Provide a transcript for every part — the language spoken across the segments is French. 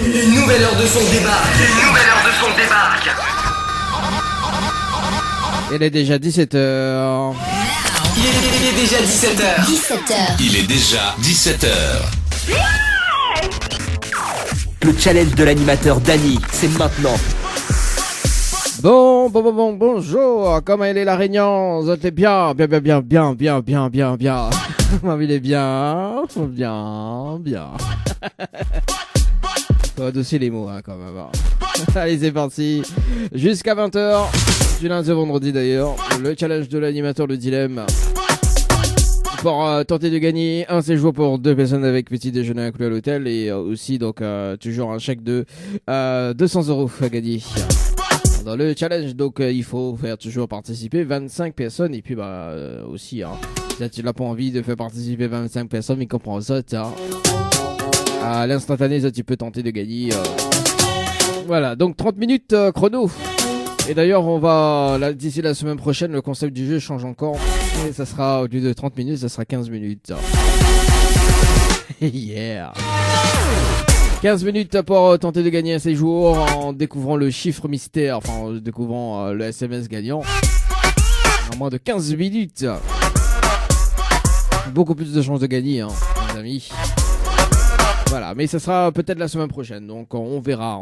Une nouvelle heure de son débarque. Une nouvelle heure de son débarque. Il est déjà 17h. Il est déjà 17h. 17h. Il est déjà 17h. Le challenge de l'animateur Dany, c'est maintenant. Bonjour. Comment elle est la Réunion? Vous êtes bien. Il est bien. Faut adosser les mots, hein, quand même. Allez, c'est parti. Jusqu'à 20h. Du lundi au vendredi, d'ailleurs. Le challenge de l'animateur, le dilemme. Pour tenter de gagner un séjour pour 2 personnes avec petit déjeuner inclus à l'hôtel. Et aussi, donc, toujours un chèque de 200 € à gagner. Dans le challenge, donc, il faut faire toujours participer 25 personnes. Et puis, aussi, hein. Si tu n'as pas envie de faire participer 25 personnes, mais comprends ça, tiens. À l'instantané, ça, tu peux tenter de gagner. Voilà, donc 30 minutes chrono. Et d'ailleurs, on va, d'ici la semaine prochaine, le concept du jeu change encore. Et ça sera, au lieu de 30 minutes, ça sera 15 minutes. Yeah. 15 minutes pour tenter de gagner un séjour en découvrant le chiffre mystère, enfin, en découvrant le SMS gagnant. En moins de 15 minutes. Beaucoup plus de chances de gagner, hein, mes amis. Voilà, mais ça sera peut-être la semaine prochaine, donc on verra.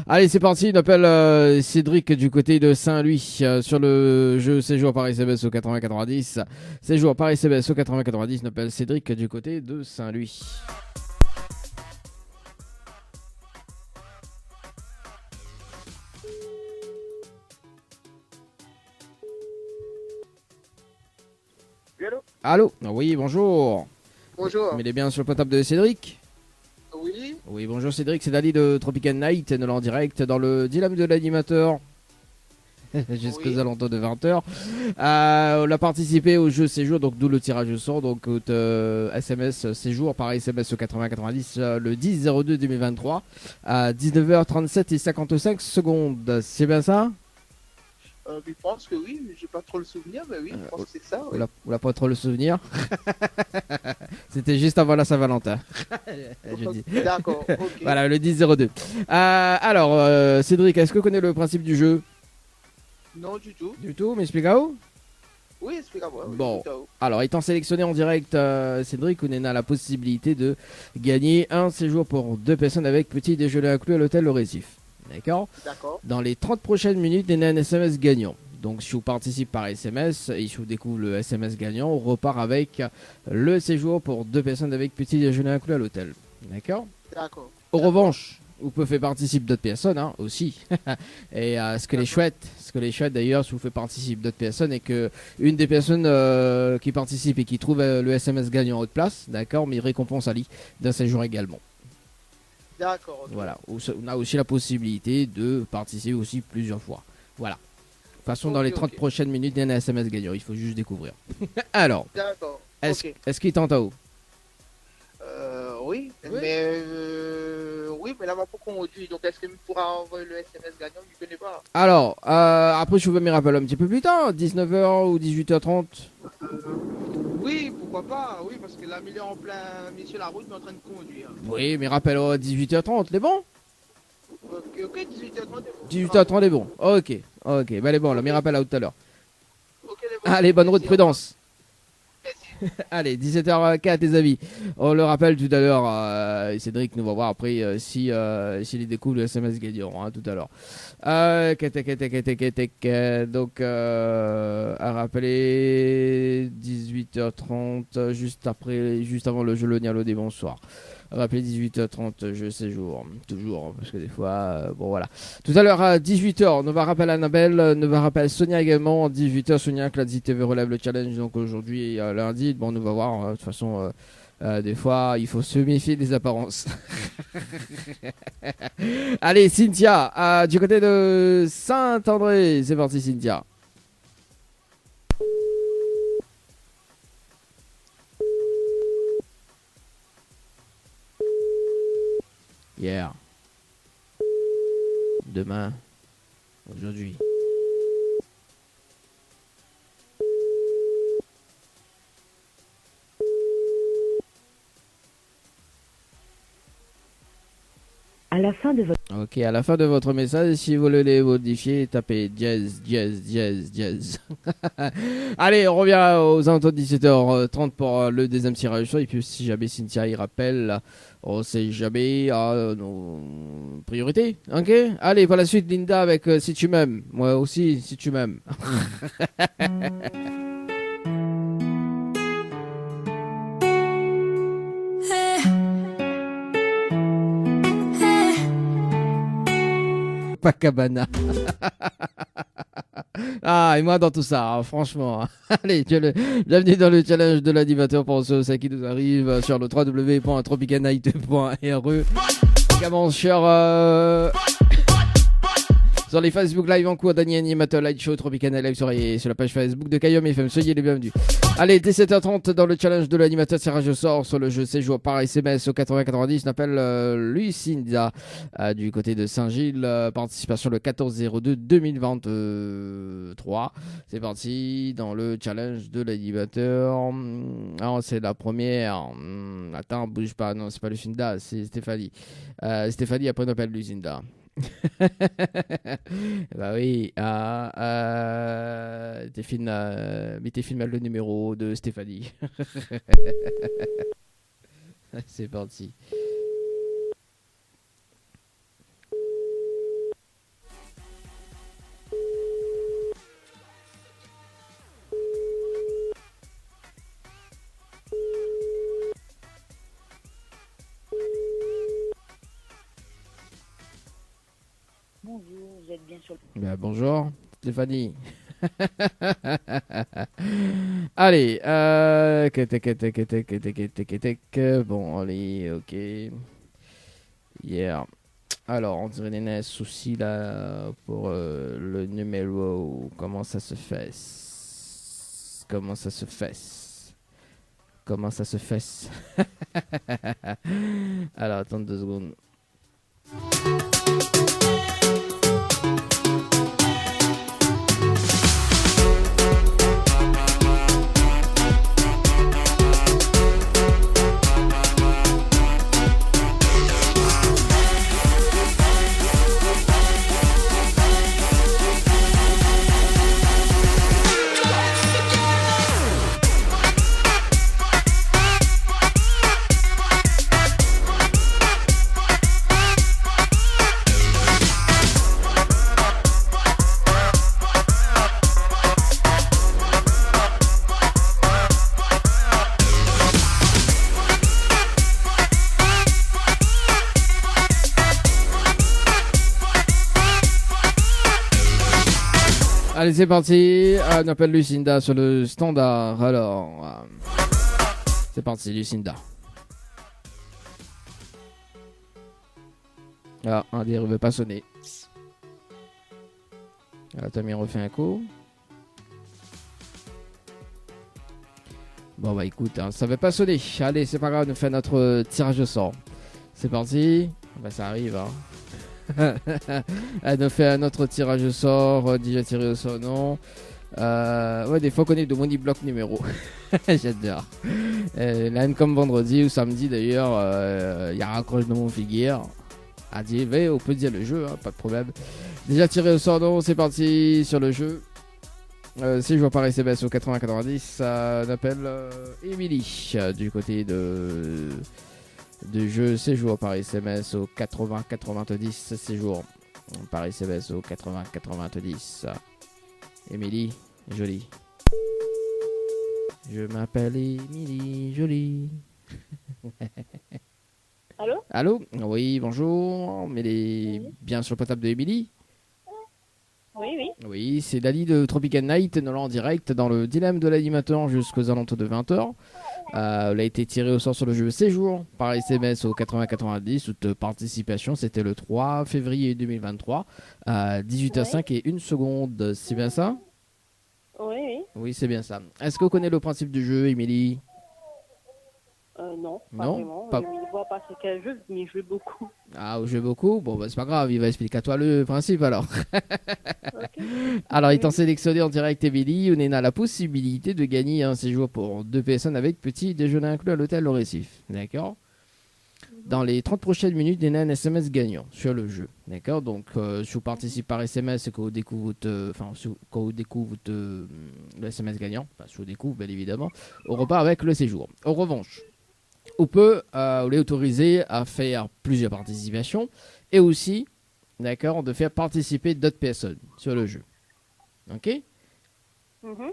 Allez, c'est parti, on appelle Cédric du côté de Saint-Louis sur le jeu séjour par SMS au 80-90. Séjour par SMS au 80-90, on appelle Cédric du côté de Saint-Louis. Allô? Oui, bonjour. Bonjour. Mais il est bien sur le potable de Cédric? Oui. Oui, bonjour Cédric, c'est Dali de Tropical Night, nous en direct dans le dilemme de l'animateur. Jusqu'aux alentours de 20h. On a participé au jeu séjour, donc d'où le tirage au sort, donc SMS séjour par SMS au 80-90 le 10-02-2023 à 19h37 et 55 secondes. C'est bien ça? Je pense que oui, j'ai pas trop le souvenir, mais oui, je pense que c'est ça. Oui. On n'a pas trop le souvenir. C'était juste avant la Saint-Valentin. Je dis. D'accord, ok. Voilà, le 10-02. Alors, Cédric, est-ce que tu connais le principe du jeu? Non, du tout. Du tout, m'explique-moi. Oui, explique-moi. Bon, alors étant sélectionné en direct, Cédric, on a la possibilité de gagner un séjour pour 2 personnes avec petit déjeuner inclus à l'hôtel Le Récif. D'accord. Dans les 30 prochaines minutes, il y a un SMS gagnant. Donc, si vous participez par SMS et si vous découvrez le SMS gagnant, on repart avec le séjour pour 2 personnes avec petit déjeuner inclus à l'hôtel. D'accord. En revanche, vous pouvez faire participer d'autres personnes, hein, aussi. Et ce que les chouettes d'ailleurs, si vous faites participer d'autres personnes et que une des personnes qui participe et qui trouve le SMS gagnant en haute place, d'accord, mais récompense à lui d'un séjour également. D'accord. Okay. Voilà, on a aussi la possibilité de participer aussi plusieurs fois. Voilà. De toute façon, dans les 30 prochaines minutes, il y a un SMS gagnant. Il faut juste découvrir. Alors, est-ce qu'il tente à haut? Oui, mais mais là, pour qu'on dit, donc est-ce qu'il pourra envoyer le SMS gagnant? Je ne connais pas. Alors, après, je vous me rappelle un petit peu plus tard, 19h ou 18h30. Oui, pourquoi pas, oui, parce que là, il est en plein sur la route, mais en train de conduire. Oui, mais rappelle à 18h30, c'est bon? Ok, 18h30 est bon. 18h30 est bon, ok, ben elle est bon, là, mais rappelle à tout à l'heure. Allez, bonne route, prudence. Allez, 17h04 les amis. On le rappelle tout à l'heure, Cédric nous va voir après s'il découvre le SMS gagnant, hein, tout à l'heure. Donc à rappeler 18h30 juste avant le jeu Lonialo des bonsoirs. Rappelez 18h30 jeu séjour, toujours, parce que des fois, bon voilà. Tout à l'heure à 18h, on va rappeler Annabelle, on va rappeler Sonia également. À 18h, Sonia, Cladzi TV relève le challenge, donc aujourd'hui, lundi, bon, on va voir, de toute façon, des fois, il faut se méfier des apparences. Allez, Cynthia, du côté de Saint-André, c'est parti Cynthia. Hier, demain, aujourd'hui. À la fin de votre Ok, à la fin de votre message, si vous voulez les modifier, tapez jazz, jazz, jazz, jazz. Allez, on revient aux alentours de 17h30 pour le deuxième tirage. Et puis, si jamais Cynthia y rappelle, on sait jamais nos priorités. Ok? Allez, pour la suite, Linda avec Si tu m'aimes. Moi aussi, si tu m'aimes. Pas Cabana. Ah, et moi dans tout ça, hein, franchement. Allez, bienvenue dans le challenge de l'animateur pour ce qui nous arrive sur le www.tropicanight.re. Également sur les Facebook Live en cours, Dany Animateur Light Show Tropicana Live sur la page Facebook de Kayom FM. Soyez les bienvenus. Allez, dès 7h30 dans le challenge de l'animateur, tirage au sort sur le jeu séjour par SMS au 8090. On appelle Lucinda du côté de Saint-Gilles. Participation le 14/02/2023. C'est parti dans le challenge de l'animateur. Ah, c'est la première. Attends, bouge pas. Non, c'est pas Lucinda, c'est Stéphanie. Stéphanie, après on appelle Lucinda. Bah oui, t'es filmé le numéro de Stéphanie. C'est parti. bonjour, vous êtes bien sur le... Bonjour, Stéphanie. Allez, bon, allez, ok. Yeah. Alors, on dirait des soucis là pour le numéro. Comment ça se fait? Comment ça se fait? Comment ça se fait? Alors, attends 2 secondes. Allez, c'est parti. On appelle Lucinda sur le standard. Alors, c'est parti, Lucinda. Ah, un des ne veut pas sonner. Ah, Tammy refait un coup. Bon, bah écoute, ça ne veut pas sonner. Allez, c'est pas grave, on fait notre tirage au sort. C'est parti. Bah, ça arrive, hein. Elle nous fait un autre tirage au sort, déjà tiré au sort, non. Ouais, des fois qu'on est de Money Block numéro. J'adore. Là, comme vendredi ou samedi d'ailleurs, il y a raccroche de mon figure. A dit, on peut dire le jeu, hein, pas de problème. Déjà tiré au sort, non, c'est parti sur le jeu. Si je vois par SMS au 8090, on appelle Émilie du côté de jeu séjour par SMS au 8090 séjour par SMS au 8090. Émilie, jolie. Je m'appelle Émilie, jolie. Allô? Allô? Oui, bonjour. Mais bien sur le portable de Émilie? Oui, oui. Oui, c'est Dali de Tropical Night, nous en direct dans le dilemme de l'animateur jusqu'aux alentours de 20h. Elle a été tirée au sort sur le jeu Séjour par SMS au 8090. Toute participation, c'était le 3 février 2023 à 18h05 et 1 seconde. C'est bien ça? Oui, oui. Oui, c'est bien ça. Est-ce que vous connaissez le principe du jeu, Émilie? Non, pas Non, vraiment. pas- Je ne vois pas c'est quel jeu, mais je joue beaucoup. Ah, vous jouez beaucoup? Bon, bah, c'est pas grave, il va expliquer à toi le principe alors. Ok. Alors, étant sélectionné en direct, Émilie, on a la possibilité de gagner un séjour pour 2 personnes avec petit déjeuner inclus à l'hôtel Le Récif. D'accord? Dans les 30 prochaines minutes, il y a un SMS gagnant sur le jeu. D'accord? Donc, si vous participez par SMS et que vous découvrez, quand vous découvrez le SMS gagnant, si vous découvrez, bien évidemment, on repart avec le séjour. En revanche, on peut les autoriser à faire plusieurs participations et aussi, d'accord, de faire participer d'autres personnes sur le jeu. Ok? Mhm.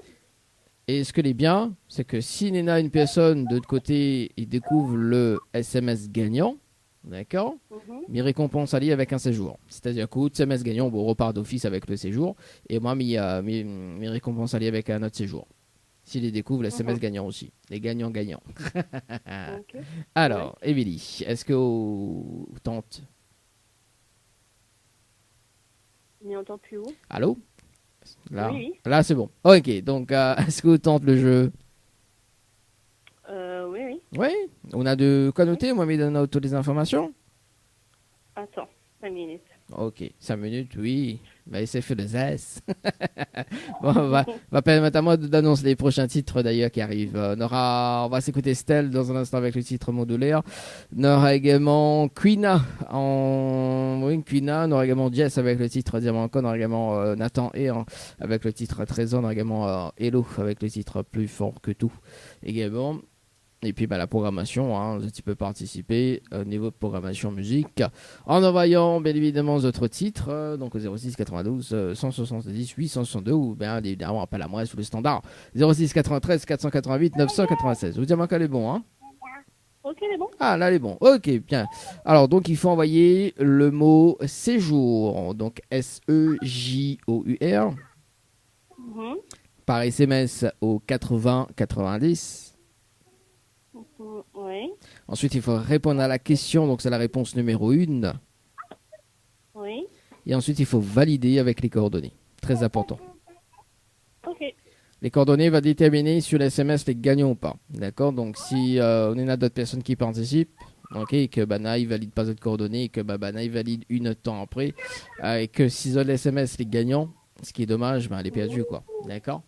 Et ce que est bien, c'est que si il y a une personne de l'autre côté, il découvre le SMS gagnant, d'accord, Mhm. mes récompenses alliées avec un séjour. C'est-à-dire qu'au SMS gagnant, on repart d'office avec le séjour, et moi, mes récompenses alliées avec un autre séjour. S'il les découvre, le SMS gagnant aussi. Les gagnants-gagnants. Ok. Alors, Émilie, est-ce que vous tente? Il n'y entend plus où? Allô? Là, Oui. là c'est bon. Ok, donc est-ce que vous tente le jeu? Oui, oui. Oui, on a de quoi noter, moi, mais donne toutes les informations. Attends, 5 minutes. Ok, 5 minutes, oui. Bah, c'est fait le zès. Bon, va permettre à moi d'annoncer les prochains titres d'ailleurs qui arrivent. On va s'écouter Stell dans un instant avec le titre modulaire. On aura également Quina. Quina. On aura également Jess avec le titre Diamant Con. On aura également Nathan et avec le titre Trésor. On aura également Hello avec le titre Plus fort que tout. Également. Et puis la programmation, tu peux participer au niveau de programmation musique en envoyant bien évidemment d'autres titres, donc au 06 92 170 862 ou bien évidemment appel à moi sous le standard 06 93 488 996. Vous dites qu'elle est bon, hein? Ok, c'est bon. Ah là elle est bon, ok bien. Alors donc il faut envoyer le mot séjour, donc SEJOUR Mhm. par SMS au 80 90. Oui, Ensuite, il faut répondre à la question, donc c'est la réponse numéro 1. oui. Et ensuite, il faut valider avec les coordonnées. Très important. Ok. Les coordonnées vont déterminer sur les SMS les gagnants ou pas. D'accord? Donc, si on a d'autres personnes qui participent, ok, et que Banaï valide pas d'autres coordonnées, et que Banaï valide une temps après, et que s'ils ont les SMS les gagnants, ce qui est dommage, elle est perdue, quoi. D'accord?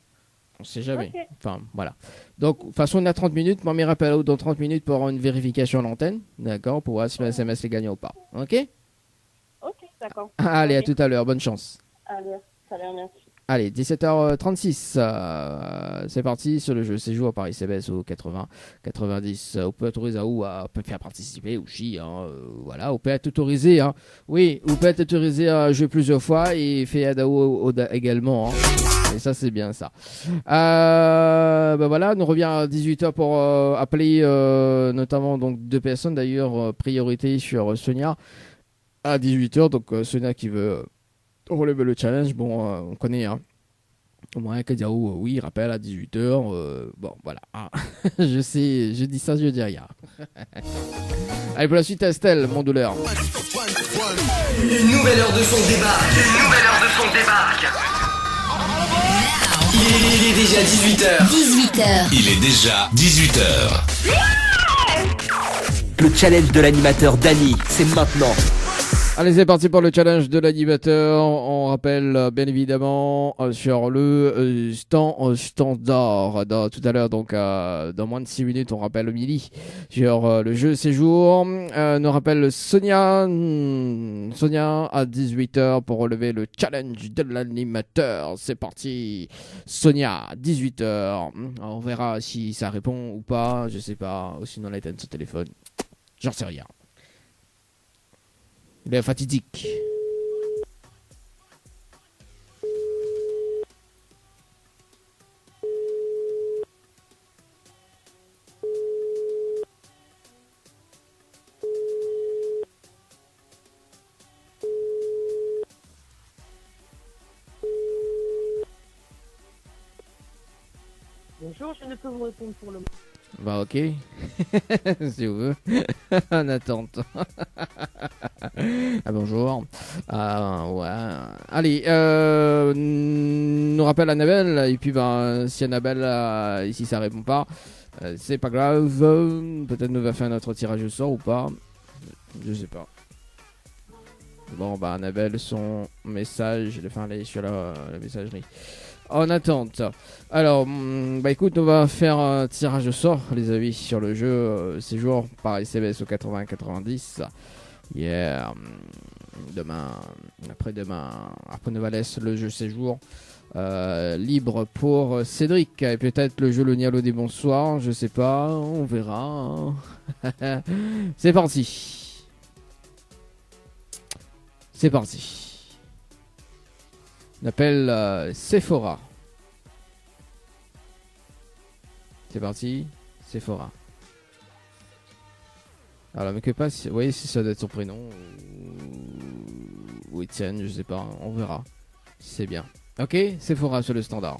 On sait jamais. Ok. Enfin, voilà. Donc, de toute façon, on a 30 minutes. Moi, mes rappels dans 30 minutes pour avoir une vérification à l'antenne. D'accord? Pour voir si le SMS est gagnant ou pas. Ok? Ok, d'accord. Allez, Ok. à tout à l'heure. Bonne chance. Allez, ça l'air, merci. Allez, 17h36. C'est parti sur le jeu séjour par SMS au 80 90. On peut autoriser à peut faire participer aussi. Voilà, on peut être autorisé. Oui, on peut être autorisé à jouer plusieurs fois et faire ADAO également. Et ça, c'est bien ça. Voilà, on revient à 18h pour appeler notamment donc 2 personnes. D'ailleurs, priorité sur Sonia à 18h. Donc Sonia qui veut relever le challenge. Bon, on connaît. Au moins, Kadiao, oui, rappel à 18h. Bon, voilà. Je sais, je dis ça, je dis rien. Allez, pour la suite, Estelle, mon douleur. Une nouvelle heure de son débarque. Une nouvelle heure de son débarque. Il est déjà 18h. 18h. Il est déjà 18h. Le challenge de l'animateur Dany, c'est maintenant. Allez, c'est parti pour le challenge de l'animateur. On rappelle bien évidemment sur le standard tout à l'heure, donc dans moins de 6 minutes, on rappelle au midi sur le jeu séjour. Nous rappelle Sonia à 18h pour relever le challenge de l'animateur. C'est parti, Sonia, 18h. On verra si ça répond ou pas, je sais pas, ou sinon elle éteint son téléphone. J'en sais rien. Il est fatidique. Bonjour, je ne peux vous répondre pour le moment. Bah ok, si vous voulez, en attente. Bonjour. Ouais. Allez, nous rappelle Annabelle, et puis si Annabelle, ici ça répond pas, c'est pas grave, peut-être nous va faire notre tirage au sort ou pas, je sais pas. Bon, Annabelle, son message, il est sur la messagerie. en attente. Alors, bah écoute, on va faire un tirage au sort, les amis, sur le jeu séjour par SMS au 80-90. Hier, demain, après-demain, après on va laisser le jeu séjour libre pour Cédric. Et peut-être le jeu Le Nialo des Bonsoirs, je sais pas, on verra. C'est parti. C'est parti. On appelle Sephora. C'est parti, Sephora. Alors, mais que pas, vous voyez si ça doit être son prénom ou Étienne, je sais pas, on verra. C'est bien. Ok, Sephora sur le standard.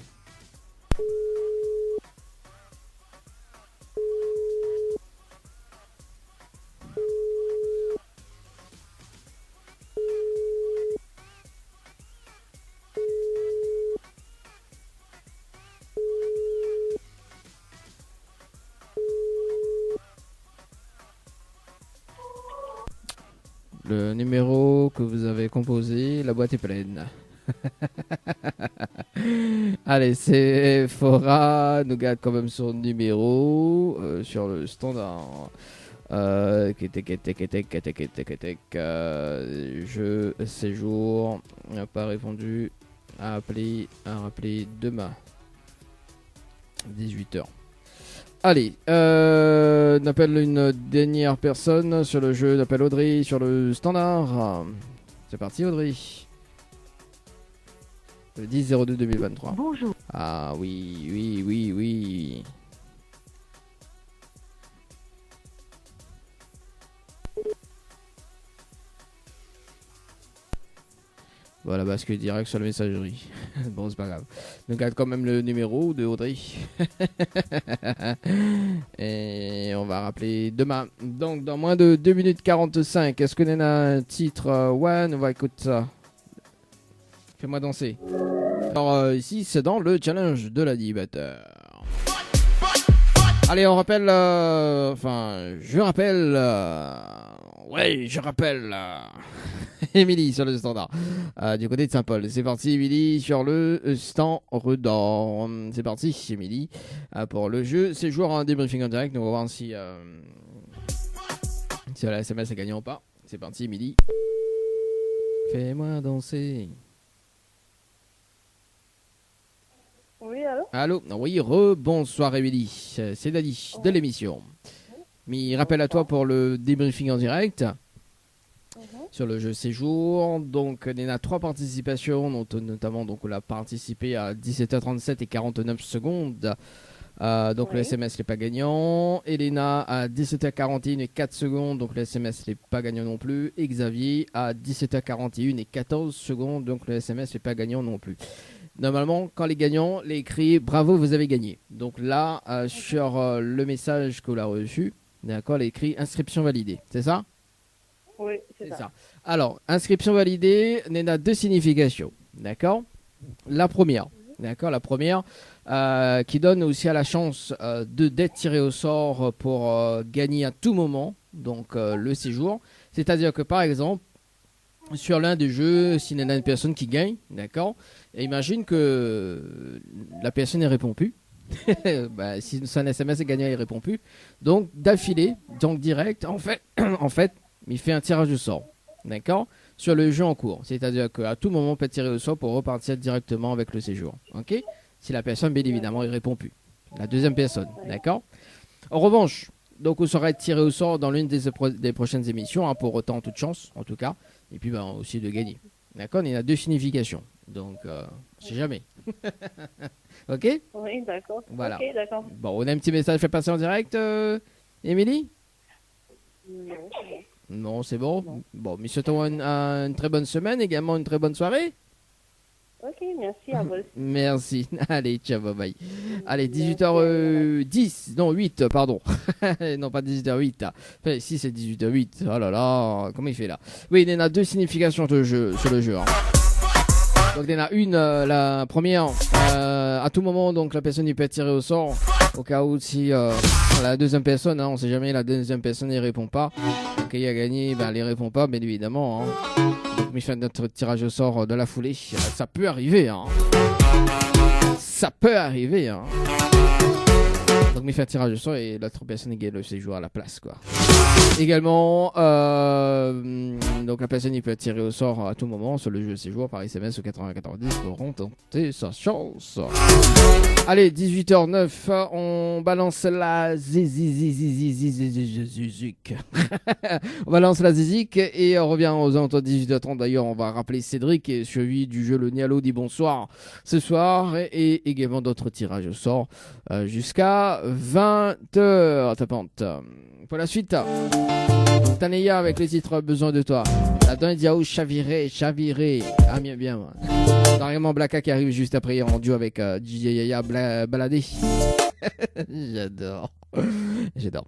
Le numéro que vous avez composé, la boîte est pleine. Allez, Sephora nous garde quand même son numéro sur le standard. Je séjour n'a pas répondu. À rappeler demain 18h. Allez, on appelle une dernière personne sur le jeu. On appelle Audrey sur le standard. C'est parti, Audrey. Le 10-02-2023. Bonjour. Ah oui. Voilà, bascule direct sur la messagerie. Bon, c'est pas grave. On garde quand même le numéro de Audrey. Et on va rappeler demain. Donc, dans moins de 2 minutes 45, est-ce que nous avons un titre One? On va écouter ça. Fais-moi danser. Alors, ici, c'est dans le challenge de l'animateur. Allez, on rappelle... je rappelle... je rappelle... Émilie sur le standard du côté de Saint-Paul. C'est parti, Émilie sur le stand redor. C'est parti, Émilie, pour le jeu. C'est joueur en débriefing en direct. Nous allons voir si la SMS est gagnant ou pas. C'est parti, Émilie. Fais-moi danser. Oui, allô? Allô? Oui, bonsoir, Émilie. C'est Dani de l'émission. Mais rappel à toi pour le débriefing en direct. Sur le jeu séjour, donc il y en a 3 participations, notamment donc on a participé à 17h37 et 49 secondes. Donc le SMS n'est pas gagnant. Elena à 17h41 et 4 secondes, donc le SMS n'est pas gagnant non plus. Et Xavier à 17h41 et 14 secondes, donc le SMS n'est pas gagnant non plus. Normalement, quand les gagnants, les écrit bravo, vous avez gagné. Donc là, sur le message que l'on a reçu, d'accord, il est écrit inscription validée, c'est ça? Oui, c'est ça. Alors, inscription validée, il y en a 2 significations, d'accord? La première, qui donne aussi à la chance d'être tiré au sort pour gagner à tout moment, donc le séjour. C'est-à-dire que par exemple, sur l'un des jeux, s'il y en a une personne qui gagne, d'accord? Et imagine que la personne ne répond plus. Si son SMS est gagné, il ne répond plus. Donc, d'affilée, donc direct, en fait, il fait un tirage au sort, d'accord, sur le jeu en cours. C'est-à-dire qu'à tout moment, on peut tirer au sort pour repartir directement avec le séjour, ok? Si la personne, bien évidemment, il répond plus. La deuxième personne, d'accord? En revanche, donc, on sera tiré au sort dans l'une des prochaines émissions, pour autant, toute chance, en tout cas, et puis aussi de gagner, d'accord? Il y a 2 significations, donc, je sais jamais. Ok? Oui, d'accord. Voilà. Ok, d'accord. Bon, on a un petit message fait passer en direct, Émilie? Non, c'est bon. Non, c'est bon. Non. Bon, mais souhaitons une très bonne semaine, également une très bonne soirée. Ok, merci à vous aussi. Merci. Allez, ciao, bye bye. Allez, 18h10, non 8, pardon. Non, pas 18h08. Enfin, si c'est 18h08. Oh là là, comment il fait là? Oui, il y en a 2 significations sur le jeu. Hein. Donc il y en a une, la première, à tout moment, donc la personne il peut être tirée au sort. Au cas où si la deuxième personne, on sait jamais, la deuxième personne ne répond pas. Donc il a gagné, elle ne répond pas, bien évidemment. Donc il fait notre tirage au sort de la foulée. Ça peut arriver. Ça peut arriver, hein. Donc, mais faire tirage au sort et l'autre personne gagne le séjour à la place, quoi. Également, donc la personne il peut tirer au sort à tout moment sur le jeu de séjour par SMS au 9410 pour tenter sa chance. Allez, 18h09, on balance la zizik. On balance la zizik et on revient aux alentours de 18h30. D'ailleurs, on va rappeler Cédric et suivi du jeu Le Nialo dit bonsoir ce soir et également d'autres tirages au sort jusqu'à 20h. Tapante. Pour la suite, Taneya avec le titre Besoin de toi. Là-dedans, il dit oh, chaviré. Ah, bien. Carrément Blacka qui arrive juste après en duo avec DJ Yaya Baladé. J'adore.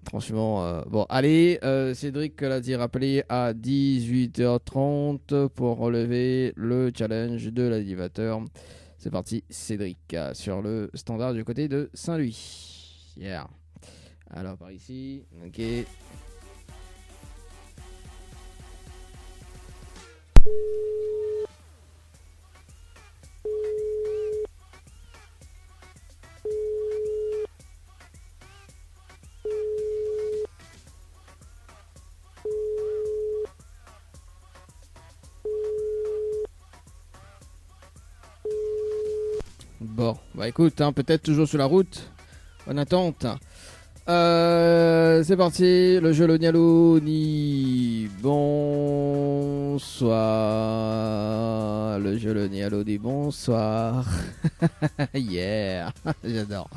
Franchement, bon, allez, Cédric l'a dit rappelé à 18h30 pour relever le challenge de l'animateur. C'est parti, Cédric, sur le standard du côté de Saint-Louis. Yeah. Alors, par ici, ok. Bon, bah écoute, hein, peut-être toujours sur la route. En attente. C'est parti, le jeu Le Nialo dit bonsoir. Le jeu Le Nialo dit bonsoir. Yeah, j'adore.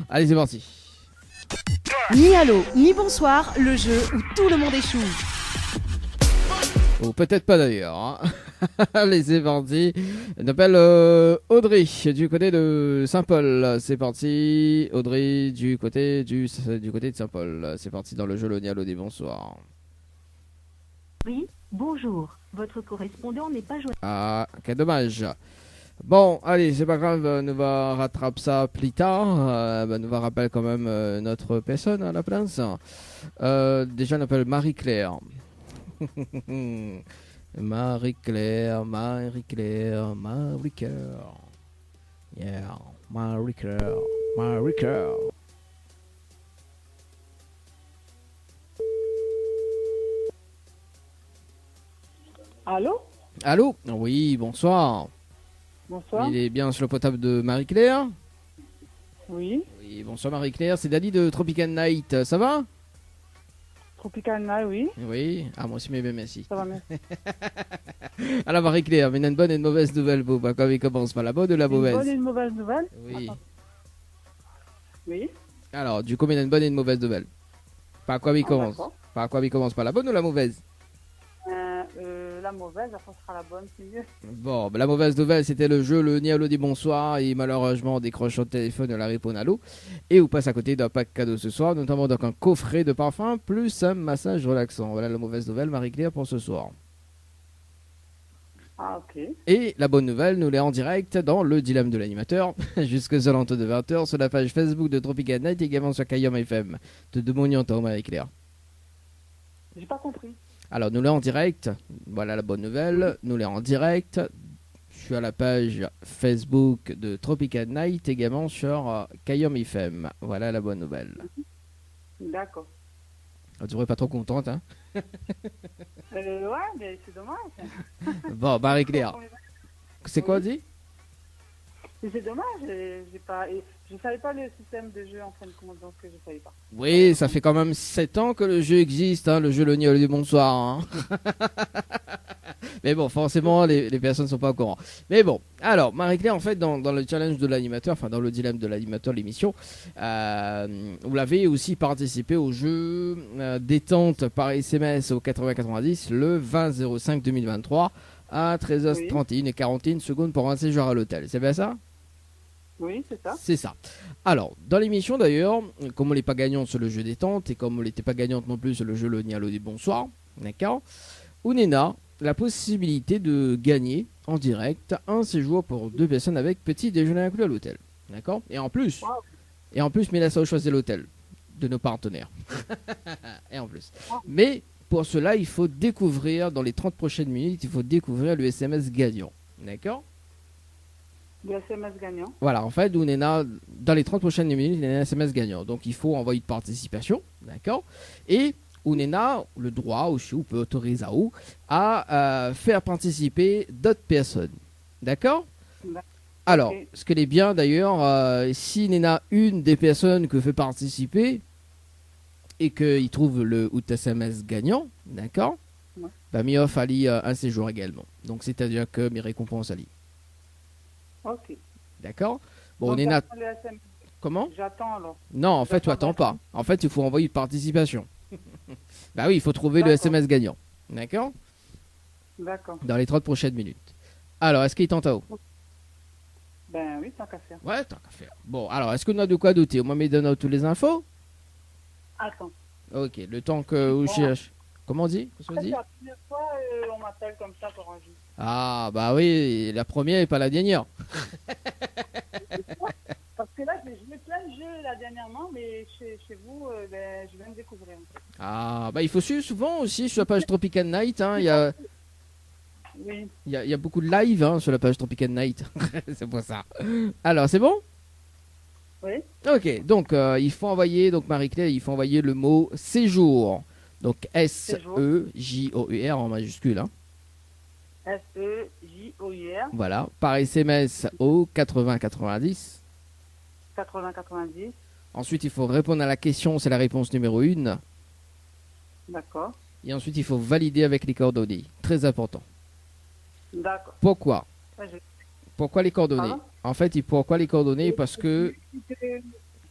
Allez, c'est parti. Ni allô, ni bonsoir, le jeu où tout le monde échoue. Ou peut-être pas d'ailleurs. Hein. Allez, c'est parti. On appelle Audrey du côté de Saint-Paul. C'est parti. Audrey du côté de Saint-Paul. C'est parti dans le jeu Le Nialo des bonsoir. Oui, bonjour. Votre correspondant n'est pas joignable. Ah, quel dommage. Bon, allez, c'est pas grave. Nous va rattraper ça plus tard. Nous va rappeler quand même notre personne à la place. Déjà, on appelle Marie-Claire. Marie-Claire. Yeah, Marie-Claire. Allô? Allô? Oui, bonsoir. Bonsoir. Il est bien sur le potable de Marie-Claire? Oui. Oui, bonsoir Marie-Claire, c'est Dali de Tropical Night, ça va? Tropical Night, oui. Oui, ah moi aussi mais bien merci. Ça va, merci. Alors Marie-Claire, mais une bonne et une mauvaise nouvelle, Boba, comme il commence par la bonne ou la mauvaise? Une bonne et une mauvaise nouvelle? Oui. Attends. Oui. Alors, du coup, il y a une bonne et une mauvaise nouvelle. Par quoi il commence? D'accord. Par quoi il commence? Par la bonne ou la mauvaise? La mauvaise, après ce sera la bonne, c'est mieux. Bon, bah, la mauvaise nouvelle, c'était le jeu Le Nialo dit bonsoir et malheureusement, on décroche au téléphone de la réponse à l'eau et on passe à côté d'un pack cadeau ce soir, notamment donc un coffret de parfum plus un massage relaxant. Voilà la mauvaise nouvelle, Marie-Claire, pour ce soir. Ah, ok. Et la bonne nouvelle, nous l'est en direct dans le dilemme de l'animateur, jusqu'aux alentours de 20h sur la page Facebook de Tropical Night et également sur Kayom FM. Te demandons ton Marie-Claire. J'ai pas compris. Alors, nous l'est en direct. Voilà la bonne nouvelle. Nous l'est en direct. Je suis à la page Facebook de Tropical Night, également sur Kayom FM. Voilà la bonne nouvelle. D'accord. Tu devrais pas trop contente, hein? Ouais, mais c'est dommage. Bon, Marie-Claire. C'est quoi, dit? Mais c'est dommage, je savais pas le système de jeu en fin de compte, donc je savais pas. Oui, ça fait quand même 7 ans que le jeu existe, hein, le jeu Le Nialo du bonsoir. Hein. Mais bon, forcément, les personnes ne sont pas au courant. Mais bon, alors, Marie-Claire, en fait, dans le challenge de l'animateur, enfin, dans le dilemme de l'animateur, l'émission, vous l'avez aussi participé au jeu détente par SMS au 80-90 le 20-05-2023 à 13h31 et 41 secondes pour un séjour à l'hôtel. C'est bien ça? Oui, c'est ça. C'est ça. Alors, dans l'émission d'ailleurs, comme on n'est pas gagnante sur le jeu détente et comme on n'était pas gagnante non plus sur le jeu Le Nialo du bonsoir, d'accord, Ounena la possibilité de gagner en direct un séjour pour 2 personnes avec petit déjeuner inclus à l'hôtel. D'accord? Et en plus, Mélassa a choisi l'hôtel de nos partenaires. Et en plus. Mais pour cela, il faut découvrir, dans les 30 prochaines minutes, il faut découvrir le SMS gagnant. D'accord? Le SMS gagnant. Voilà, en fait, on est là, dans les 30 prochaines minutes, il y a un SMS gagnant. Donc, il faut envoyer de participation, d'accord? Et on est là, le droit, aussi, on peut autoriser à faire participer d'autres personnes, d'accord? Alors, Ok. ce qui est bien d'ailleurs, s'il y en a une des personnes que fait participer et qu'il trouve le ou SMS gagnant, d'accord? Ouais. Bah, m'y offre Ali un séjour également. Donc, c'est-à-dire que mes récompenses Ali. Ok. D'accord? Bon, Donc, on est là. j'attends le SMS. Comment? J'attends alors. Non, en fait, tu J'attends attends pas. En fait, il faut envoyer une participation. Bah oui, il faut trouver le D'accord. SMS gagnant. D'accord? D'accord. Dans les 30 prochaines minutes. Alors, est-ce qu'il tente à haut? Ben oui, tant qu'à faire. Ouais, tant qu'à faire. Bon, alors, est-ce qu'on a de quoi douter? Au moins, me donne toutes les infos. Attends. Ok, le temps que vous cherchez. Comment on dit? Qu'est-ce qu'on C'est dit? la première fois on m'appelle comme ça pour un jeu. Ah, bah oui, la première et pas la dernière. Parce que là, j'ai joué plein de jeux là dernièrement, mais chez vous, ben, je viens de découvrir. En fait. Ah, bah il faut suivre souvent aussi sur la page Tropical Night. Hein, il y a. Oui. Il y a beaucoup de live hein, sur la page Tropical Night. C'est pour ça. Alors, c'est bon? Oui. Ok, donc il faut envoyer, donc Marie-Claire, il faut envoyer le mot séjour. Donc S-E-J-O-U-R en majuscule. Hein. S-E-J-O-U-R Voilà, par SMS au 80-90. 80-90. Ensuite, il faut répondre à la question, c'est la réponse numéro 1. D'accord. Et ensuite, il faut valider avec les coordonnées. Très important. D'accord. Pourquoi? Ça, j'ai- Pourquoi les coordonnées? Pardon? En fait, pourquoi les coordonnées? Parce que...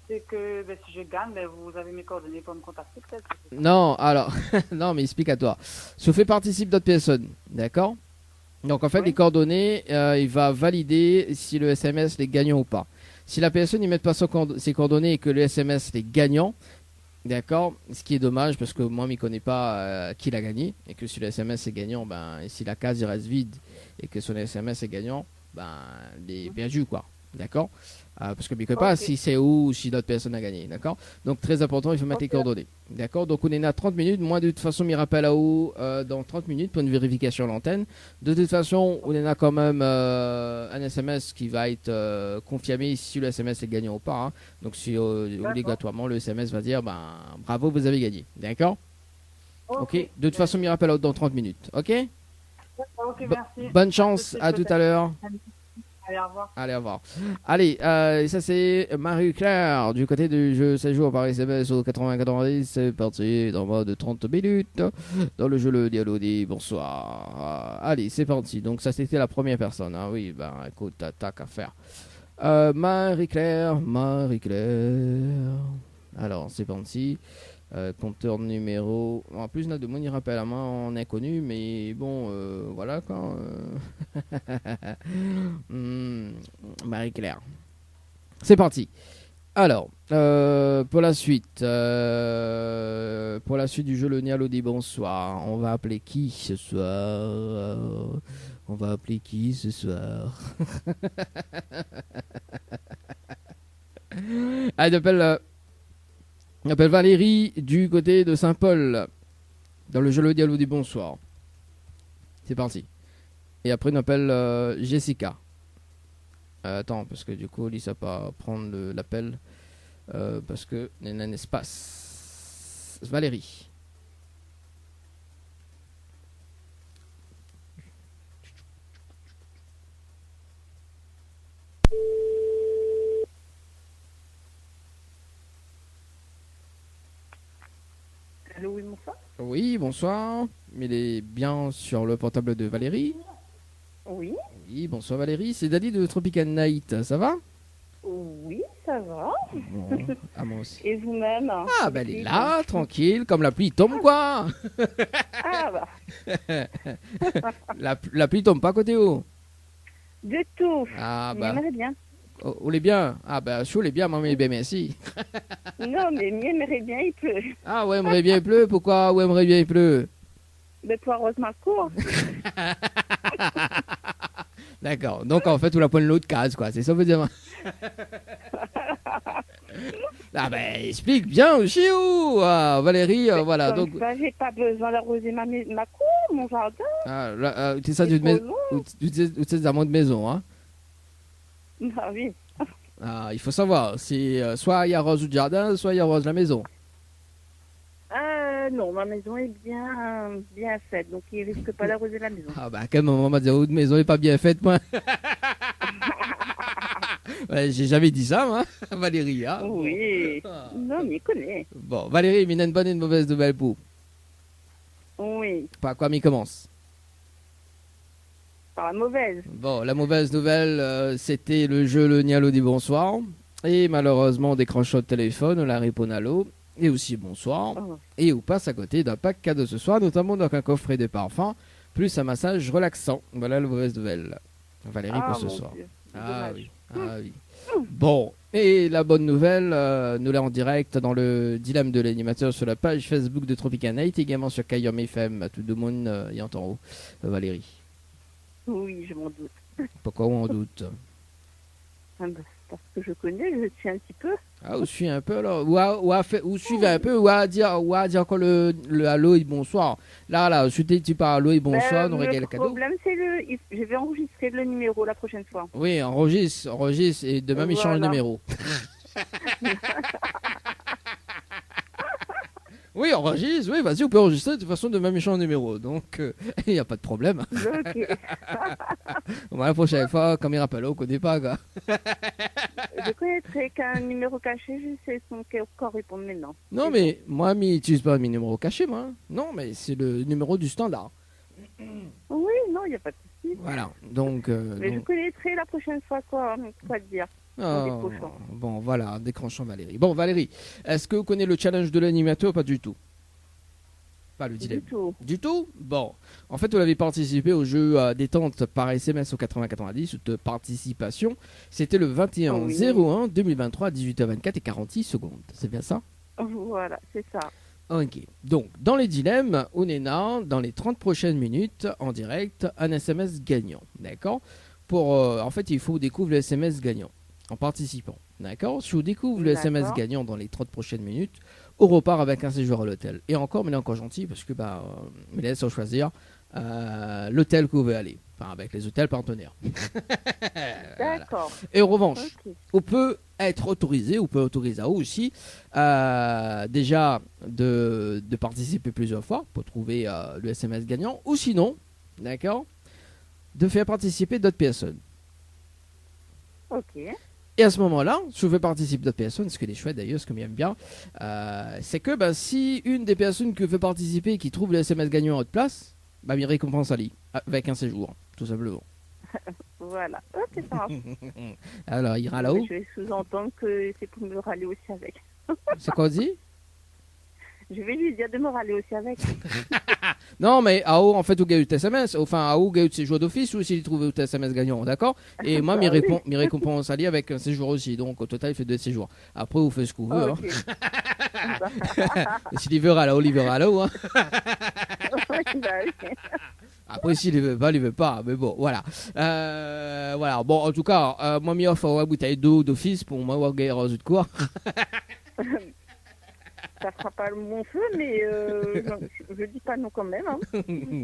C'est que ben, si je gagne, ben, vous avez mes coordonnées pour me contacter peut-être. Non, alors... non, mais explique à toi. Si on fait participe d'autres personnes, d'accord? Donc, en fait, Oui. les coordonnées, il va valider si le SMS est gagnant ou pas. Si la personne ne met pas ses coordonnées et que le SMS est gagnant, d'accord, ce qui est dommage parce que moi, je ne connais pas qui l'a gagné et que si le SMS est gagnant, ben, et si la case il reste vide et que son SMS est gagnant, ben, il est perdu, quoi. D'accord? Parce que je ne connais pas Ok. si c'est où ou si d'autres personnes a gagné. D'accord? Donc, très important, il faut mettre les Ok. coordonnées. D'accord? Donc, on est à 30 minutes. Moi, de toute façon, m'y rappelle à haut dans 30 minutes pour une vérification à l'antenne. De toute façon, on en a quand même un SMS qui va être confirmé si le SMS est gagnant ou pas. Hein. Donc, si obligatoirement, le SMS va dire ben, bravo, vous avez gagné. D'accord? Ok. De toute façon, m'y rappelle à haut dans 30 minutes. Ok? Ok, merci. Bonne chance. À tout à l'heure. Allez, au revoir. Allez, au revoir. Allez, ça c'est Marie-Claire du côté du jeu séjour par SMS au 80-90. C'est parti dans moins de 30 minutes dans le jeu Le Dialogue. Bonsoir. Allez, c'est parti. Donc, ça c'était la première personne. Hein. Oui, ben écoute, t'as qu'à faire. Marie-Claire. Alors, c'est parti. Compteur numéro. En plus, on a de mon rappel à main en inconnu, mais bon, voilà quand. Marie-Claire. C'est parti. Alors, pour la suite du jeu Le Nialo dit bonsoir. On va appeler qui ce soir? On va appeler qui ce soir? Ah, il appelle Valérie du côté de Saint-Paul. Dans le jeu Le Dialogue dit bonsoir. C'est parti. Et après, on appelle Jessica. Attends, parce que du coup, Lisa va pas prendre l'appel. Parce que il y a un espace. Valérie. Allô, oui, bonsoir. Oui, bonsoir. Il est bien sur le portable de Valérie. Oui. Oui, bonsoir Valérie. C'est Dali de Tropical Night. Ça va? Oui, ça va. Bon. Ah, moi aussi. Et vous-même? Ah, ben elle est là, tranquille, comme la pluie tombe, quoi. Ah, bah, La pluie tombe pas côté haut. du tout. Ah, Mais bah. j'aimerais bien. Oh, les bien. Ah, bah, chaud, les bien, maman, bien, merci. Non, mais m'aimerait bien, il pleut. Ah, ouais, aimerait bien il pleut. Pourquoi? Ouais, aimerait bien il pleut. Mais pour arrose ma cour. D'accord. Donc, en fait, on la pointe l'autre case, quoi. C'est ça, veut dire. Ah, ben, explique bien aussi, où Valérie, voilà. Comme Donc, ça, j'ai pas besoin d'arroser ma cour, mon jardin. ah, là, tu sais ça C'est d'une trop maison. long. Tu sais dans de maison, hein. Ah oui. Ah, il faut savoir, c'est soit il y a rose du jardin, soit il y a rose la maison. Non, ma maison est bien faite, donc il risque pas d'arroser la maison. Ah bah à quel moment on m'a dit votre maison est pas bien faite moi. Ouais, j'ai jamais dit ça moi, Valérie. Hein. Oui. Ah. Non, mais il connaît. Bon, Valérie, il y a une bonne et une mauvaise nouvelle pour. Oui. Par quoi il commence? Par la mauvaise. Bon, la mauvaise nouvelle, c'était le jeu Le Nialo dit bonsoir. Et malheureusement, on décroche le téléphone, on la répond à l'eau. Et aussi bonsoir. Oh. Et on passe à côté d'un pack cadeau ce soir, notamment donc un coffret de parfum, plus un massage relaxant. Voilà la mauvaise nouvelle. Valérie pour ce mon soir. Dieu. Ah Dommage. oui. Ah oui. Bon, et la bonne nouvelle, nous l'avons en direct dans le dilemme de l'animateur sur la page Facebook de Tropica Night, également sur Kayom FM. Tout le monde y entend Valérie. Oui, je m'en doute. Pourquoi on en doute? Ah bah, parce que je connais, je suis un petit peu. Ah, vous suivez un peu alors, ou suivez un peu, ou à dire encore le allô et bonsoir. Là, ensuite tu parles allô et bonsoir, nous régale le cadeau. Le problème, c'est je vais enregistrer le numéro la prochaine fois. Oui, enregistre, et demain il change le Voilà. numéro. Oui, enregistre, oui, vas-y, on peut enregistrer de toute façon demain il change le numéro, donc il n'y a pas de problème. Ok. Bon, la prochaine fois, comme il rappelle, on connaît pas, quoi. Je connaîtrais qu'un numéro caché, je sais son corps répondre maintenant. Non, mais moi, je n'utilise pas mes numéros cachés, moi. Non, mais c'est le numéro du standard. Oui, non, il n'y a pas de souci. Voilà, donc... Mais je connaîtrai la prochaine fois quoi te dire. En décrochant. Bon, voilà, décrochons Valérie. Bon, Valérie, est-ce que vous connaissez le challenge de l'animateur ou pas du tout? Pas le dilemme. Du tout. Du tout? Bon. En fait, vous avez participé au jeu détente par SMS au 80-90 de participation. C'était le 21-01 2023 à 18h24 et 46 secondes. C'est bien ça? Voilà, c'est ça. Ok. Donc, dans les dilemmes, on est là, dans les 30 prochaines minutes, en direct, un SMS gagnant. D'accord? En fait, il faut découvrir le SMS gagnant en participant. D'accord? Si on découvre le SMS gagnant dans les 30 prochaines minutes, on repart avec un séjour à l'hôtel. Et encore, mais là encore gentil, parce que il laisse choisir l'hôtel que vous voulez aller. Enfin, avec les hôtels partenaires. D'accord. Voilà. Et en revanche, Ok. on peut être autorisé, ou peut autoriser à vous aussi, déjà de participer plusieurs fois pour trouver le SMS gagnant, ou sinon, d'accord, de faire participer d'autres personnes. Ok. Et à ce moment-là, si vous faites participer d'autres personnes, ce que les chouettes d'ailleurs, ce que j'aime bien, c'est que si une des personnes que fait participer et qui trouve le SMS gagnant à votre place, il récompense à lui, avec un séjour, tout simplement. Voilà. Ok, ça marche. Alors, il ira là-haut. Je vais sous-entendre que c'est pour me râler aussi avec. C'est quoi on dit? Je vais lui dire de me râler aussi avec. Non, mais à haut, en fait, vous gagnez le SMS. Enfin, à haut, vous gagnez ses joueurs d'office ou s'il trouve le SMS gagnant, d'accord? Et moi, mes récompenses alliées avec un séjour aussi. Donc, au total, il fait 2 séjours. Après, vous faites ce que vous voulez. Ok. Et s'il veut à la haut, il verra à la haut. Hein. Bah oui. Après, s'il ne veut pas, il ne veut pas. Mais bon, voilà. Voilà. Bon, en tout cas, moi, je offre une bouteille d'eau d'office pour moi, on gagne de quoi. Ça fera pas le bon feu, mais je dis pas non quand même. Hein.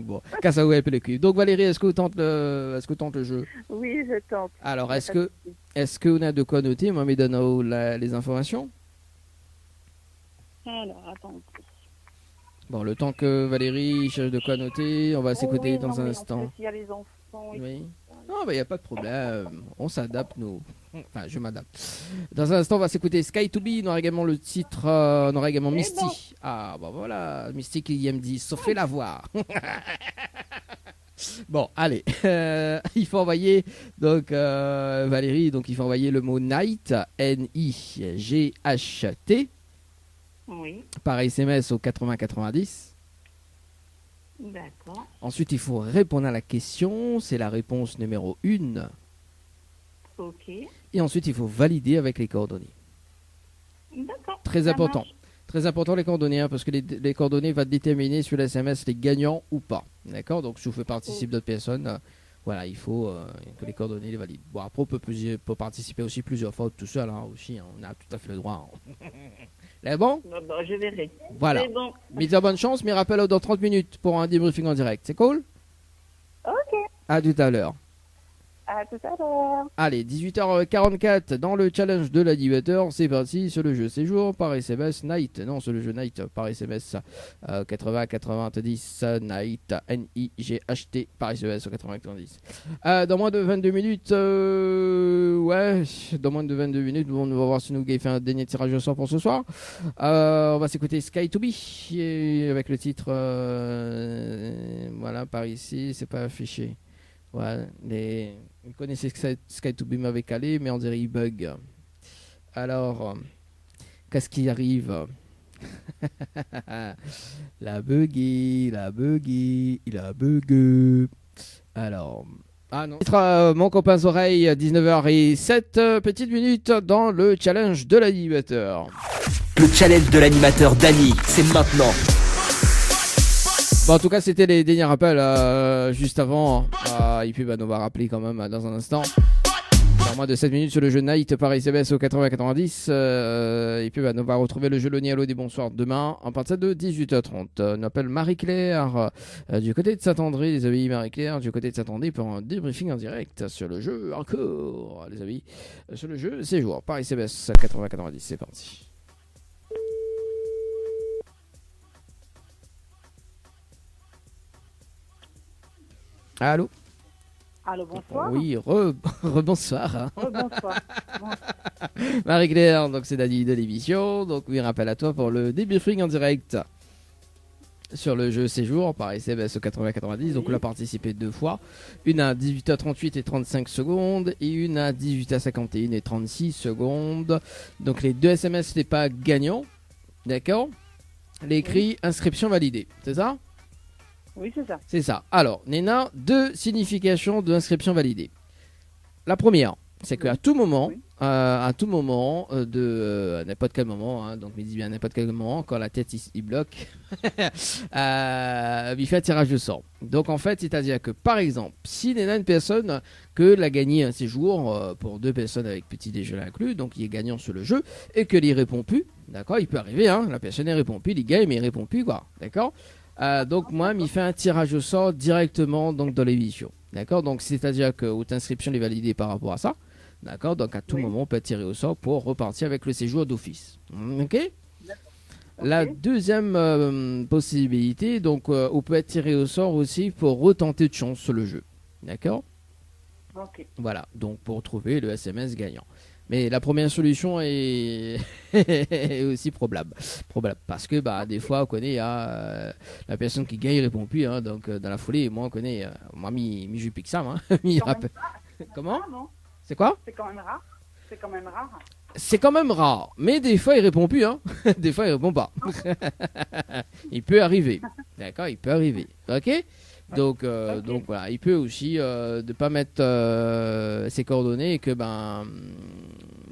Bon, casse à vous un peu les culs. Donc, Valérie, est-ce que vous tente le jeu? Oui, je tente. Alors, est-ce qu'on a de quoi noter? Moi, me donne les informations. Alors, attends. Bon, le temps que Valérie cherche de quoi noter, on va s'écouter oui, dans non, un mais instant. en plus, il y a les enfants. Oui. Non, il n'y a pas de problème. On s'adapte, nous. Enfin, je m'adapte. Dans un instant, on va s'écouter Sky to Be. On aura également le titre. On aura également Misty. Bon. Ah, bah voilà. Misty qui me dit saufez la voix. Bon, allez. Il faut envoyer. Donc, Valérie, donc il faut envoyer le mot night. N-I-G-H-T. Oui, Par SMS au 80-90. d'accord. Ensuite, il faut répondre à la question. C'est la réponse numéro 1. Ok. Et ensuite, il faut valider avec les coordonnées. D'accord. Très ça important. marche. Très important les coordonnées, hein, parce que les coordonnées vont déterminer sur le SMS les gagnants ou pas. D'accord? Donc, si vous faites participer d'autres personnes, voilà, il faut que les coordonnées les valident. Bon, après, on peut participer aussi plusieurs fois tout seul, hein, aussi. Hein, on a tout à fait le droit. Hein. C'est bon? Bon, je verrai. Voilà. C'est bon. Mais dire bonne chance, mais rappelle dans 30 minutes pour un débriefing en direct. C'est cool? Ok. À tout à l'heure. À tout à l'heure. Allez, 18h44 dans le challenge de l'animateur. C'est parti sur le jeu séjour par SMS Night. Non, sur le jeu Night par SMS 80 90 Night NIGHT par SMS 80 90. Dans moins de 22 minutes, ouais, dans moins de 22 minutes, on va voir si nous fait un dernier tirage au sort pour ce soir. On va s'écouter Sky to Be avec le titre, voilà, par ici, c'est pas affiché. Ouais, vous connaissez Sky to Be m'avait calé, mais on dirait il bug. Alors, qu'est-ce qui arrive? La buggy. Alors, ah non. Mon copain oreille, 19h07, petites minutes dans le challenge de l'animateur. Le challenge de l'animateur Dany, c'est maintenant. Bon, en tout cas, c'était les derniers rappels juste avant. Et puis, on va rappeler quand même dans un instant. Dans moins de 7 minutes sur le jeu Night par SMS au 80-90. Et puis, on va retrouver le jeu Le Nialo des Bonsoirs demain à partir de 18h30. On appelle Marie-Claire du côté de Saint-André, les amis. Marie-Claire du côté de Saint-André pour un débriefing en direct sur le jeu encore, les amis. Sur le jeu Séjour par SMS 80-90. C'est parti. Allô? Allô, bonsoir. Oui, rebonsoir. Hein. Bonsoir. Marie-Claire, donc c'est Dany de l'émission. Donc oui, rappel à toi pour le débriefing en direct sur le jeu Séjour par SMS 80-90. Donc on a participé 2 fois. Une à 18h38 et 35 secondes et une à 18h51 et 36 secondes. Donc les 2 SMS n'étaient pas gagnants. D'accord? L'écrit inscription validée. C'est ça? Oui, c'est ça. C'est ça. Alors, Néna, 2 significations de inscription validée. La première, c'est qu'à tout moment, de n'importe quel moment, hein, donc il dit bien n'importe quel moment, quand la tête il bloque, il fait un tirage de sort. Donc en fait, c'est-à-dire que par exemple, si Néna une personne que l'a gagné un séjour pour 2 personnes avec petit déjeuner inclus, donc il est gagnant sur le jeu, et que il répond plus, d'accord, il peut arriver, hein, la personne ne répond plus, il gagne mais il répond plus, quoi, d'accord. Donc moi, il fait un tirage au sort directement donc dans l'émission. D'accord. Donc c'est-à-dire que votre inscription est validée par rapport à ça. D'accord. Donc à tout moment, on peut tirer au sort pour repartir avec le séjour d'office. Ok. La deuxième possibilité, donc on peut être tiré au sort aussi pour retenter de chance sur le jeu. D'accord. Ok. Voilà. Donc pour trouver le SMS gagnant. Mais la première solution est aussi probable. Parce que des fois on connaît la personne qui gagne répond plus, hein, donc dans la foulée, moi on connaît moi mi joue Pixam, hein, comment? C'est quoi? C'est quand même rare. C'est quand même rare, mais des fois il répond plus, hein. Des fois il répond pas. Il peut arriver. D'accord, il peut arriver. OK? Donc voilà, il peut aussi de pas mettre ses coordonnées et que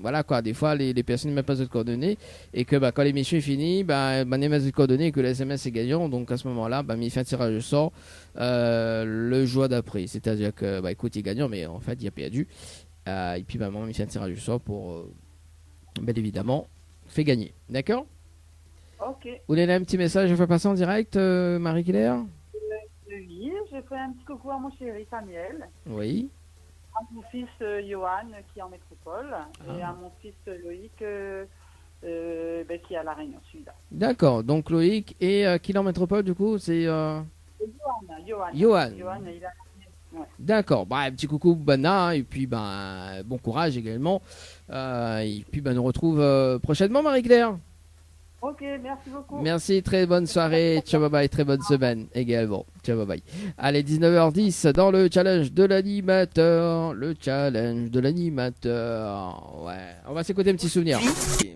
voilà quoi, des fois les personnes ne mettent pas de coordonnées et que quand l'émission est finie, ils mettent de coordonnées et que le SMS est gagnant, donc à ce moment-là, il fait un tirage au sort le jour d'après, c'est-à-dire que écoute, il est gagnant mais en fait il a perdu et puis il fait un tirage au sort pour bien évidemment fait gagner, d'accord? Ok. Vous voulez un petit message à faire passer en direct, Marie-Claire? Oui, je fais un petit coucou à mon chéri Samuel. Oui. À mon fils Johan qui est en métropole et à mon fils Loïc qui est à La Réunion Sud. D'accord, donc Loïc et qui est en métropole du coup c'est Johan. Johan. Il a... ouais. D'accord, un petit coucou Bana et puis bon courage également et puis nous retrouve prochainement Marie-Claire. Ok, merci beaucoup. Merci, très bonne soirée, ciao bye bye, très bonne semaine également, ciao bye bye. Allez, 19h10 dans le challenge de l'animateur, ouais, on va s'écouter un petit souvenir.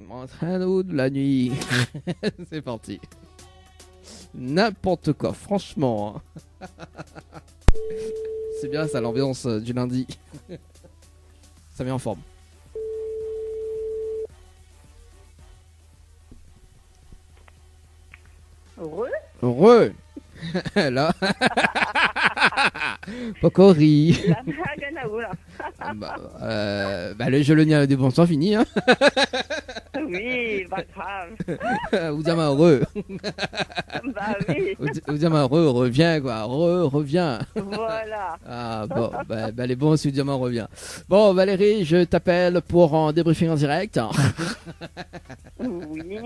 Montre-nous de la nuit, c'est parti. N'importe quoi, franchement. C'est bien ça, l'ambiance du lundi. Ça met en forme. Heureux. Là. Pocori. La le jeu le Nialo des Bonsoirs fini. Hein. Oui, pas grave. Ou diamant heureux. Bah oui. Ou diamant heureux revient quoi. Revient. Voilà. Ah bon, bah, elle est bon si le diamant revient. Bon Valérie, je t'appelle pour en débriefing en direct. Oui.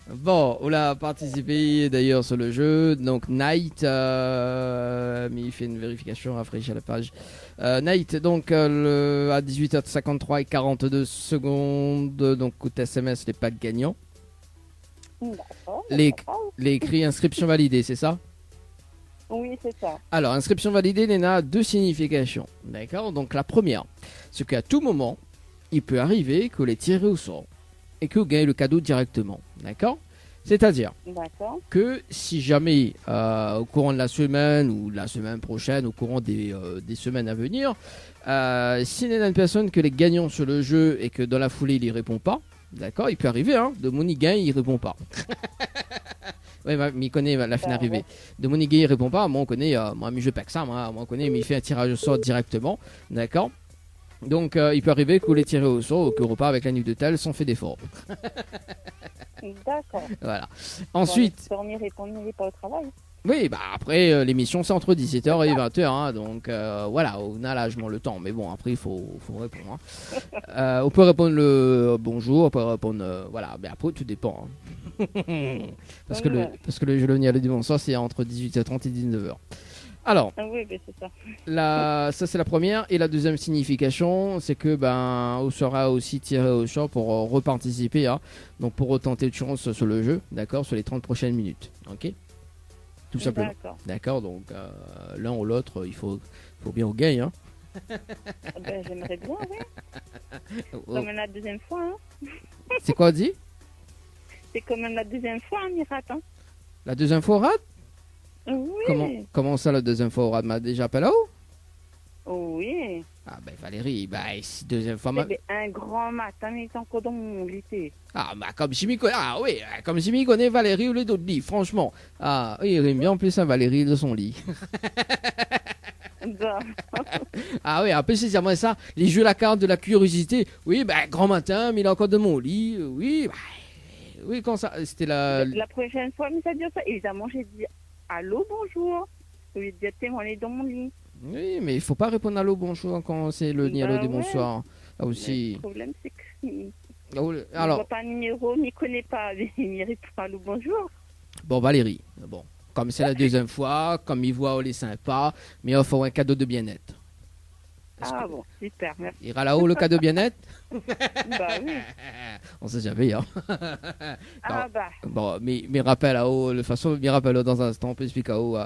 Bon, on a participé d'ailleurs sur le jeu. Donc Night, mais il fait une vérification, rafraîchir la page. Night, donc à 18h53 et 42 secondes, donc coup de SMS, les packs gagnants. D'accord. Les cris inscription validée, c'est ça? Oui, c'est ça. Alors, inscription validée, Léna, a deux significations. D'accord? Donc la première, c'est qu'à tout moment, il peut arriver que les tirez au sort et que vous gagnez le cadeau directement. D'accord? C'est-à-dire D'accord. que si jamais au courant de la semaine ou de la semaine prochaine, au courant des semaines à venir, s'il y a une personne que les gagnants sur le jeu et que dans la foulée il y répond pas, d'accord, il peut arriver, hein, de mon gagne il répond pas. Oui, mais il connaît la fin arrivée. De mon il répond pas, moi on connaît, moi mais je pack ça, moi on connaît, mais il fait un tirage au sort directement, d'accord. Donc il peut arriver que vous les tirez au sort ou que repart avec la nuit de tel sans fait d'effort. D'accord. Voilà. Ensuite. Dormir et répondre, il n'est pas au travail. Oui, bah après l'émission c'est entre 17h et 20h, hein, donc voilà, on a largement le temps, mais bon après il faut répondre. Hein. On peut répondre le bonjour, on peut répondre voilà, mais après tout dépend. Hein. parce que le jeu le dimanche c'est entre 18h30 et 19h. Alors, oui, c'est ça. Ça c'est la première, et la deuxième signification, c'est que on sera aussi tiré au sort pour reparticiper, hein, donc pour retenter de chance sur le jeu, d'accord, sur les 30 prochaines minutes, ok, tout simplement. D'accord, donc l'un ou l'autre, il faut bien au gagne, hein. J'aimerais bien, oui. Comme la deuxième fois, hein. C'est quoi dit? C'est comme la deuxième fois, on y rate, hein. La deuxième fois on rate? Oui. Comment ça, la deuxième fois, on rate m'a déjà appelé là-haut? Oui. Ah Valérie, si deuxième fois... Un grand matin, il est encore dans mon lit. Ah comme je m'y connais, comme je m'y connais Valérie ou les d'autres lits, franchement. Ah oui, il aime bien en plus Valérie de son lit. Ah oui, en plus c'est moi ça, les jeux la carte de la curiosité. Oui, grand matin, mais il est encore dans mon lit, oui, oui, quand ça, c'était la prochaine fois, mais ça dire ça, évidemment, j'ai dit... Allô, bonjour. Je lui ai dit, t'es dans mon lit. Oui, mais il faut pas répondre allô, bonjour quand c'est le ni allô des bonsoirs. Là aussi. Le problème, c'est que. Alors. Il ne voit pas un numéro, il ne connaît pas. Il répond allô, bonjour. Bon, Valérie, comme c'est la deuxième fois, comme il voit, il est sympa, mais il faut un cadeau de bien-être. Bon, super, merci. Il ira là-haut le cadeau bien-être? Bah oui. On sait jamais, hein. Bon, mais rappelle là-haut, de toute façon, il rappelle dans un instant, on peut expliquer là-haut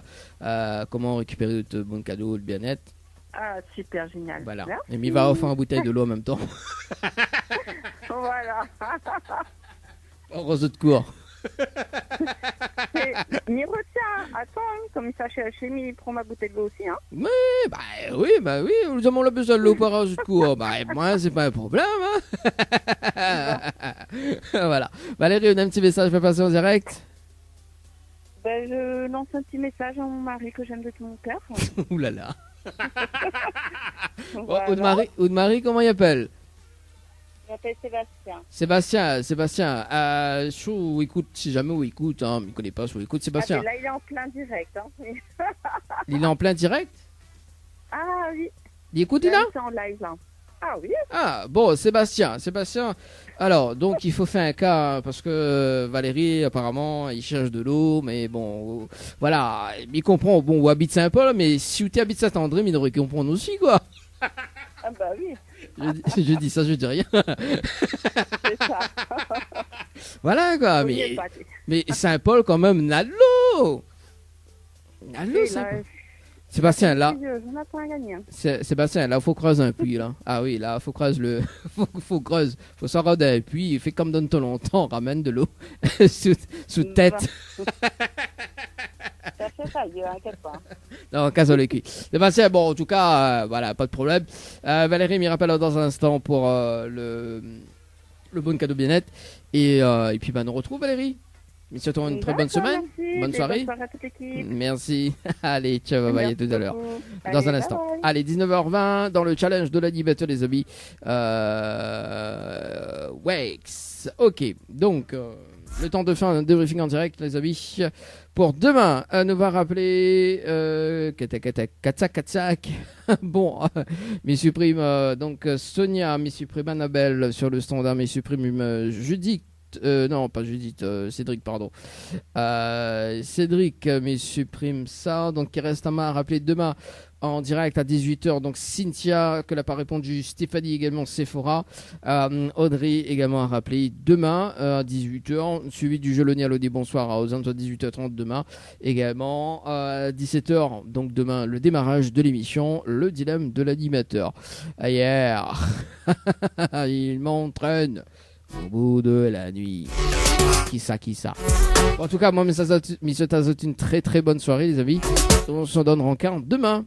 comment récupérer le bon cadeau, le bien-être. Ah, super, génial. Voilà. Merci. Et il va offrir une bouteille de l'eau en même temps. Voilà. Rose de cours. Mais retiens, attends, comme ça, chez lui, il prend ma bouteille d'eau aussi, hein. Oui, nous avons le besoin de l'eau pour rose de cours. Moi, c'est pas un problème, hein. Voilà. Valérie, on a un petit message, je vais passer en direct. Je lance un petit message à mon mari que j'aime de tout mon cœur. Ouh là là. Voilà. Marie, comment il appelle? Je m'appelle Sébastien. Sébastien, chaud, écoute, si jamais on écoute, hein, il ne connaît pas, sur écoute, Sébastien. Là, il est en plein direct. Hein. Il est en plein direct? Ah oui. Il écoute, il a? C'est en live, là. Ah oui. Ah, bon, Sébastien. Alors, donc, il faut faire un cas, hein, parce que Valérie, apparemment, il cherche de l'eau, mais bon, voilà, il comprend, bon, où habite Saint-Paul, mais si tu habites Saint-André, il devrait comprendre aussi, quoi. Ah bah oui. Je dis ça, je dis rien. C'est ça. Voilà, quoi, mais Saint-Paul, quand même, n'a de l'eau. Sébastien, là. Sébastien, là, faut creuser un puits, là. Ah oui, là, faut creuser faut creuser. Faut sortir d'un puits, il fait comme dans ton longtemps, on ramène de l'eau sous tête. Ça, inquiète pas. Non, casse le cul. Sébastien, bon, en tout cas, voilà, pas de problème. Valérie m'y rappelle dans un instant pour le bon cadeau bien-être. Et puis, nous retrouve, Valérie. Mais surtout une très bonne semaine. Merci. Bonne et soirée. bonne soirée à toute l'équipe. Merci. Allez, ciao, bye bye, à Merci tout à l'heure. beaucoup. Dans Allez, un instant. bye bye. Allez, 19h20 dans le challenge de l'animateur les amis. Wakes. Ok, donc le temps de faire un débriefing en direct les amis. Pour demain, nous va rappeler Katsak. Bon, mes supprimes donc Sonia, mes supprimes Annabelle sur le standard, mes supprimes Judith. Non, pas Judith, Cédric, pardon. Cédric, mais supprime ça. Donc, il reste à rappeler demain en direct à 18h. Donc, Cynthia, que n'a pas répondu. Stéphanie également, Sephora. Audrey également à rappeler demain à 18h. Suivi du Joloni Alodi, bonsoir aux alentours de 18h30 demain. Également à 17h. Donc, demain, le démarrage de l'émission, le dilemme de l'animateur. Hier, il m'entraîne. Au bout de la nuit. Qui ça En tout cas, moi, mais ça une très très bonne soirée, les amis. On se donne rencard demain.